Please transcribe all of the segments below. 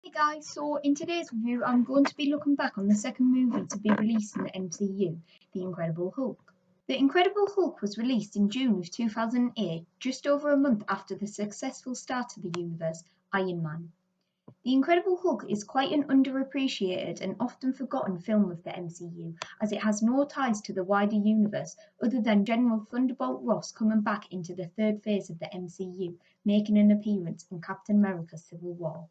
Hey guys, so in today's review I'm going to be looking back on the second movie to be released in the MCU, The Incredible Hulk. The Incredible Hulk was released in June of 2008, just over a month after the successful start to the universe, Iron Man. The Incredible Hulk is quite an underappreciated and often forgotten film of the MCU, as it has no ties to the wider universe other than General Thunderbolt Ross coming back into the third phase of the MCU, making an appearance in Captain America Civil War.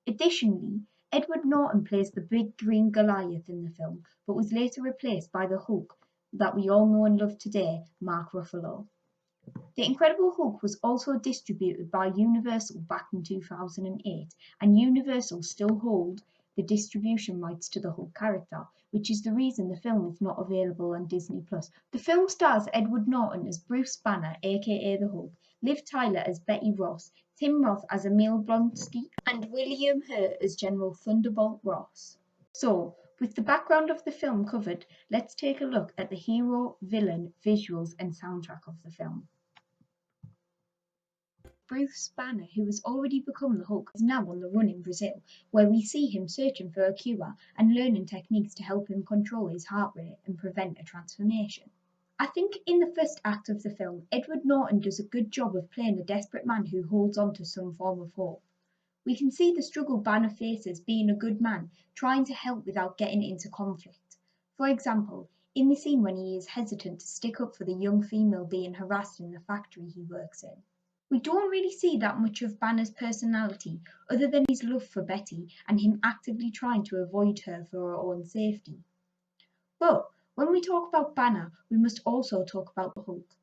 Additionally, Edward Norton plays the big green Goliath in the film, but was later replaced by the Hulk that we all know and love today, Mark Ruffalo. The Incredible Hulk was also distributed by Universal back in 2008, and Universal still hold the distribution rights to the Hulk character, which is the reason the film is not available on Disney+. The film stars Edward Norton as Bruce Banner, aka the Hulk, Liv Tyler as Betty Ross, Tim Roth as Emil Blonsky, and William Hurt as General Thunderbolt Ross. So, with the background of the film covered, let's take a look at the hero, villain, visuals, and soundtrack of the film. Bruce Banner, who has already become the Hulk, is now on the run in Brazil, where we see him searching for a cure and learning techniques to help him control his heart rate and prevent a transformation. I think in the first act of the film, Edward Norton does a good job of playing a desperate man who holds on to some form of hope. We can see the struggle Banner faces being a good man, trying to help without getting into conflict. For example, in the scene when he is hesitant to stick up for the young female being harassed in the factory he works in. We don't really see that much of Banner's personality other than his love for Betty and him actively trying to avoid her for her own safety. But when we talk about Banner, we must also talk about the Hulk.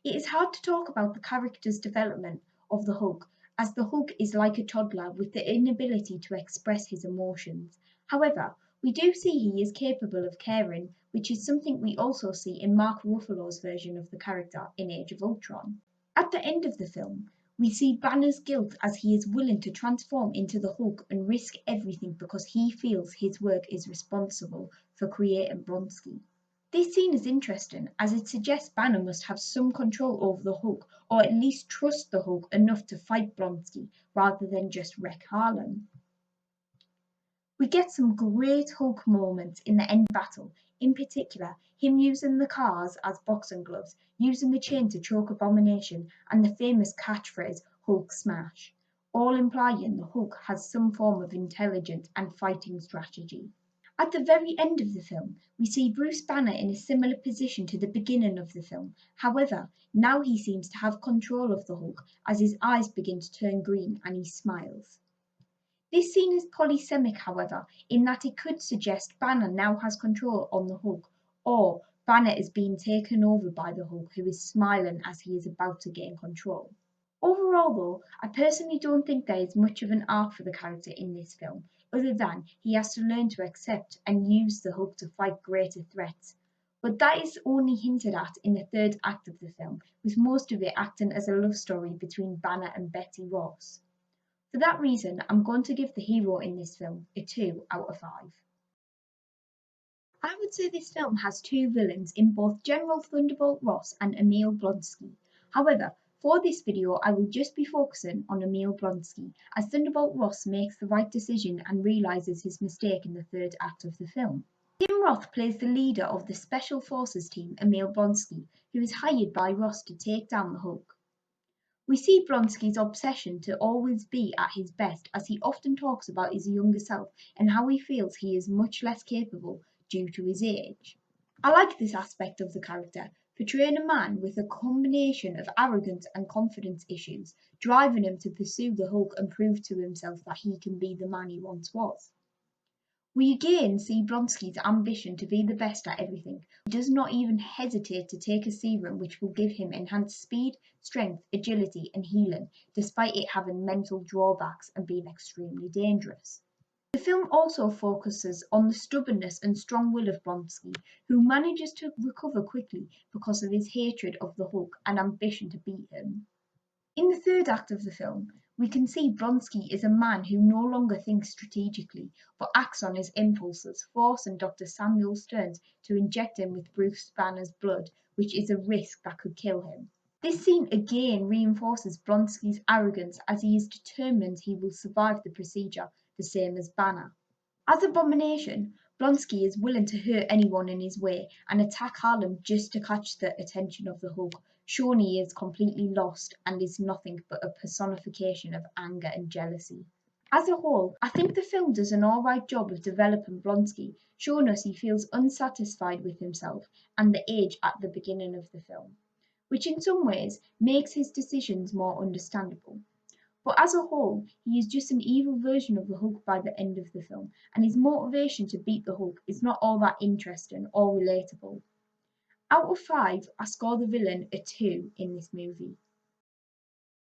It is hard to talk about the character's development of the Hulk, as the Hulk is like a toddler with the inability to express his emotions. However, we do see he is capable of caring, which is something we also see in Mark Ruffalo's version of the character in Age of Ultron. At the end of the film, we see Banner's guilt as he is willing to transform into the Hulk and risk everything because he feels his work is responsible for creating Blonsky. This scene is interesting as it suggests Banner must have some control over the Hulk, or at least trust the Hulk enough to fight Blonsky rather than just wreck Harlem. We get some great Hulk moments in the end battle, in particular him using the cars as boxing gloves, using the chain to choke Abomination, and the famous catchphrase Hulk smash, all implying the Hulk has some form of intelligence and fighting strategy. At the very end of the film, we see Bruce Banner in a similar position to the beginning of the film. However, now he seems to have control of the Hulk as his eyes begin to turn green and he smiles. This scene is polysemic, however, in that it could suggest Banner now has control on the Hulk, or Banner is being taken over by the Hulk, who is smiling as he is about to gain control. Overall, though, I personally don't think there is much of an arc for the character in this film, other than he has to learn to accept and use the Hulk to fight greater threats. But that is only hinted at in the third act of the film, with most of it acting as a love story between Banner and Betty Ross. For that reason, I'm going to give the hero in this film a 2 out of 5. I would say this film has two villains in both General Thunderbolt Ross and Emil Blonsky. However, for this video, I will just be focusing on Emil Blonsky, as Thunderbolt Ross makes the right decision and realises his mistake in the third act of the film. Tim Roth plays the leader of the Special Forces team, Emil Blonsky, who is hired by Ross to take down the Hulk. We see Blonsky's obsession to always be at his best, as he often talks about his younger self and how he feels he is much less capable due to his age. I like this aspect of the character, portraying a man with a combination of arrogance and confidence issues, driving him to pursue the Hulk and prove to himself that he can be the man he once was. We again see Blonsky's ambition to be the best at everything. He does not even hesitate to take a serum which will give him enhanced speed, strength, agility, and healing, despite it having mental drawbacks and being extremely dangerous. The film also focuses on the stubbornness and strong will of Blonsky, who manages to recover quickly because of his hatred of the Hulk and ambition to beat him. In the third act of the film, we can see Blonsky is a man who no longer thinks strategically, but acts on his impulses, forcing Dr. Samuel Stearns to inject him with Bruce Banner's blood, which is a risk that could kill him. This scene again reinforces Blonsky's arrogance as he is determined he will survive the procedure, the same as Banner. As Abomination, Blonsky is willing to hurt anyone in his way and attack Harlem just to catch the attention of the Hulk, showing he is completely lost and is nothing but a personification of anger and jealousy. As a whole, I think the film does an alright job of developing Blonsky, showing us he feels unsatisfied with himself and the age at the beginning of the film, which in some ways makes his decisions more understandable. But as a whole, he is just an evil version of the Hulk by the end of the film, and his motivation to beat the Hulk is not all that interesting or relatable. Out of 5, I score the villain a 2 in this movie.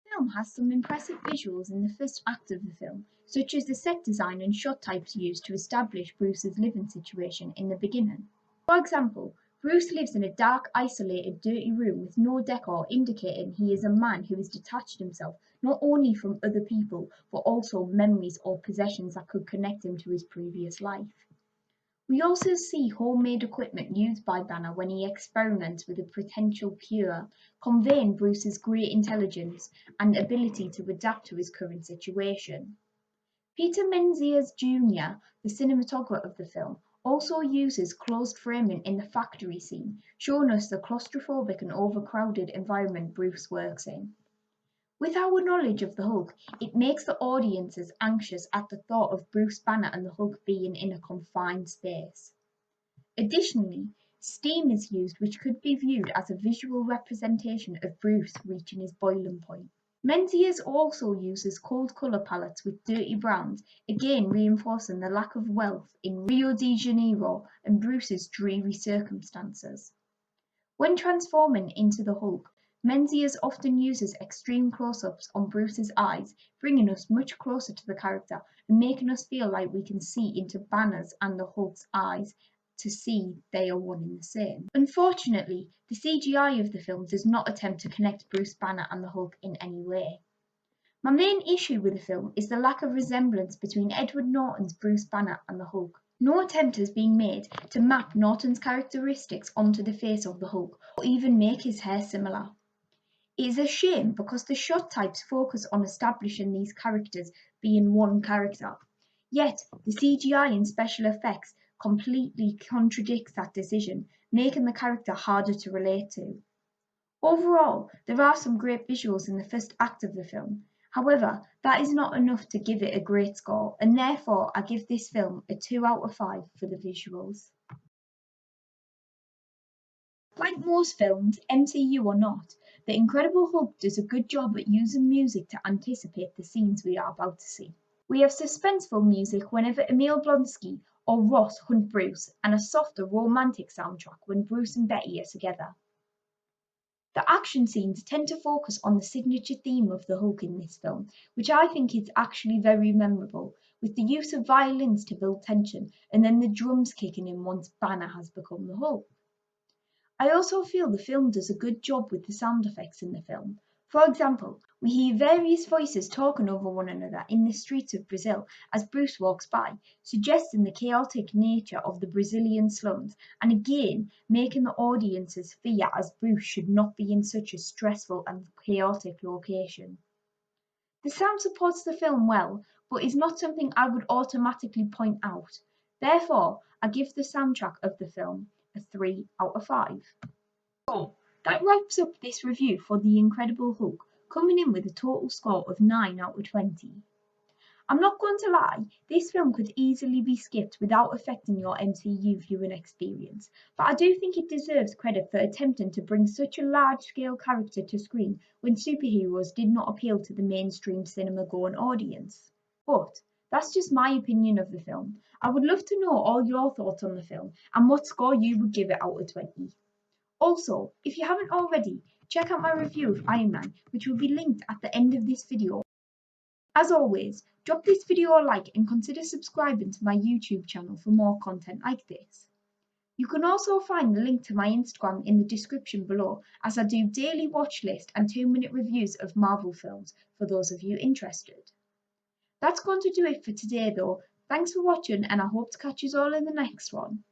The film has some impressive visuals in the first act of the film, such as the set design and shot types used to establish Bruce's living situation in the beginning. For example, Bruce lives in a dark, isolated, dirty room with no decor, indicating he is a man who has detached himself not only from other people but also memories or possessions that could connect him to his previous life. We also see homemade equipment used by Banner when he experiments with a potential cure, conveying Bruce's great intelligence and ability to adapt to his current situation. Peter Menzies Jr., the cinematographer of the film, also uses closed framing in the factory scene, showing us the claustrophobic and overcrowded environment Bruce works in. With our knowledge of the Hulk, it makes the audiences anxious at the thought of Bruce Banner and the Hulk being in a confined space. Additionally, steam is used, which could be viewed as a visual representation of Bruce reaching his boiling point. Menzies also uses cold colour palettes with dirty browns, again reinforcing the lack of wealth in Rio de Janeiro and Bruce's dreary circumstances. When transforming into the Hulk, Menzies often uses extreme close-ups on Bruce's eyes, bringing us much closer to the character and making us feel like we can see into Banner's and the Hulk's eyes to see they are one and the same. Unfortunately, the CGI of the film does not attempt to connect Bruce Banner and the Hulk in any way. My main issue with the film is the lack of resemblance between Edward Norton's Bruce Banner and the Hulk. No attempt has been made to map Norton's characteristics onto the face of the Hulk, or even make his hair similar. It is a shame because the shot types focus on establishing these characters being one character. Yet, the CGI and special effects completely contradicts that decision, making the character harder to relate to. Overall, there are some great visuals in the first act of the film. However, that is not enough to give it a great score, and therefore I give this film a 2 out of 5 for the visuals. Like most films, MCU or not, The Incredible Hulk does a good job at using music to anticipate the scenes we are about to see. We have suspenseful music whenever Emil Blonsky or Ross hunt Bruce, and a softer, romantic soundtrack when Bruce and Betty are together. The action scenes tend to focus on the signature theme of the Hulk in this film, which I think is actually very memorable, with the use of violins to build tension and then the drums kicking in once Banner has become the Hulk. I also feel the film does a good job with the sound effects in the film. For example, we hear various voices talking over one another in the streets of Brazil as Bruce walks by, suggesting the chaotic nature of the Brazilian slums, and again making the audiences fear as Bruce should not be in such a stressful and chaotic location. The sound supports the film well, but is not something I would automatically point out. Therefore, I give the soundtrack of the film a 3 out of 5. So, that wraps up this review for The Incredible Hulk, coming in with a total score of 9 out of 20. I'm not going to lie, this film could easily be skipped without affecting your MCU viewing experience, but I do think it deserves credit for attempting to bring such a large-scale character to screen when superheroes did not appeal to the mainstream cinema-going audience. But that's just my opinion of the film. I would love to know all your thoughts on the film and what score you would give it out of 20. Also, if you haven't already, check out my review of Iron Man, which will be linked at the end of this video. As always, drop this video a like and consider subscribing to my YouTube channel for more content like this. You can also find the link to my Instagram in the description below, as I do daily watch list and 2-minute reviews of Marvel films for those of you interested. That's going to do it for today though. Thanks for watching, and I hope to catch you all in the next one.